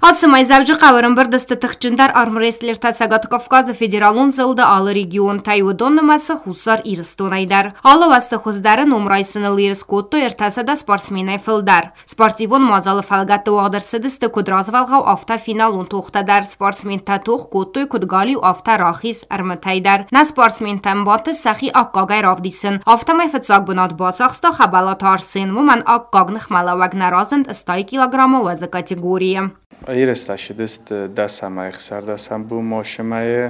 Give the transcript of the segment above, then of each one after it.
Hadismay zavcı qavarın bir dısты tıxçındar armrestler Tatsagatu Kavkazı Federalun zıldı alı region Tayvudon nıması Husar iristonayдар. Alı vastı xuzdары numraysını liris kotto ertasada sportsmenay fıldar. Sportivon muazalı falgatı uağdırsıdısты kudraz valğav afta finalun toxtadar. Sportsmen tatox kottoy kudgali afta rahis armataydar. Na sportsmen tambatı saxi akkagay ravdisın. Aftamay fıtsag bunat basaqsta xabalat arsin. Vuman akkag nıxmalavag narazınd ıstai kilogramo vazı kategoriya. ایرستاشی دست دستمای خسر دستم بو ماشمای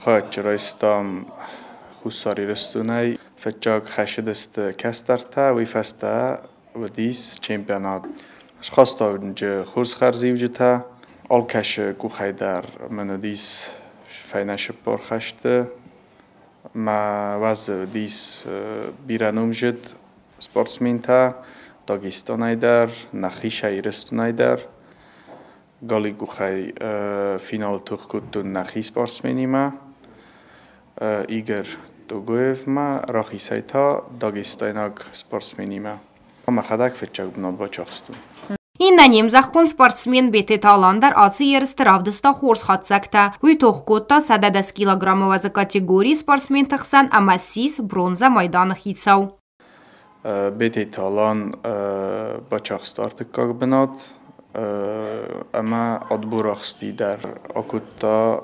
خواهد چرایستم خساری رستونای فتجاگ خشد دست کسترتا وی فسته و دیس چمپیونات خواست اونجا خورس خرزی وجتا آل کش کو خیدر منو دیس فینش پر خشته ما وز دیس بیرانوم جد سپورتسمن تا داگستانای در نخیش ایرستونای در گالی گوخای فینال توخ کتون نخی سپورتسمنی ما ایگر دوگویف ما راخی سایتا داگستاناگ سپورتسمنی ما خداک فتچاگ بناد با چاخستون. Inna nemzaxkun sportsmen betet alandar atsı yeristı ravdısta xors xatsakta. Uy toxkotta 110 kg vazı kategori sportsmen tıxsan ama sis bronza maydanı xitsav. Betet alan baçaxstı artık kag bnad. اما ادبور آخستی در آکوتا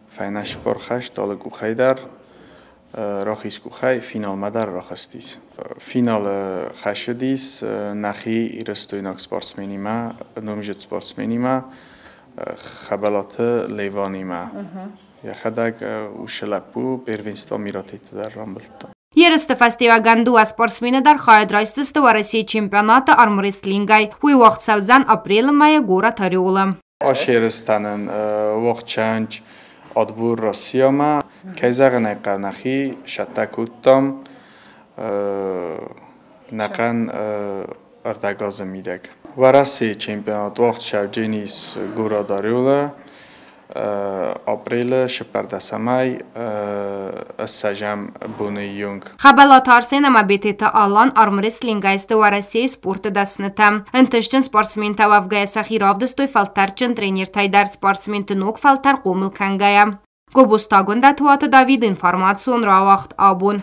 فینش پرخش دال گوخی در راخیس گوخی فینال مدر راخستیس فینال خشدیس نخی ایرستویناک سپورتسمنی ما نومجد سپورتسمنی ما خبلات لیوانی ما یا خداگ وشلپو پروینستا میراتیت در رامبلتا Yeristı festivagandu sportsmeni dar xayad raystıstı va Rossiya çempionatı armwrestlingay. Uy vaqt savzan aprel-maya gora tariolam. Aşeristanın vaqt change adbur Rossiya ma kayzagınay qarnaxi şattakuttam naqan ardagazı midek. Va Rossiya çempionat vaqt shavjenis gora dariola. aprel şeperdasamay sajam buniyung. Xabalat arsen ama beteta alan armwrestlingayste va Rossiya sporti dasnitam. Intishchin sportsmen tavavgaya saxiravdistoy faltarchin trener taydar sportsmen tinok faltar qomil kangaya. Gobustagunda tuatı David informasyon ravaqt abun.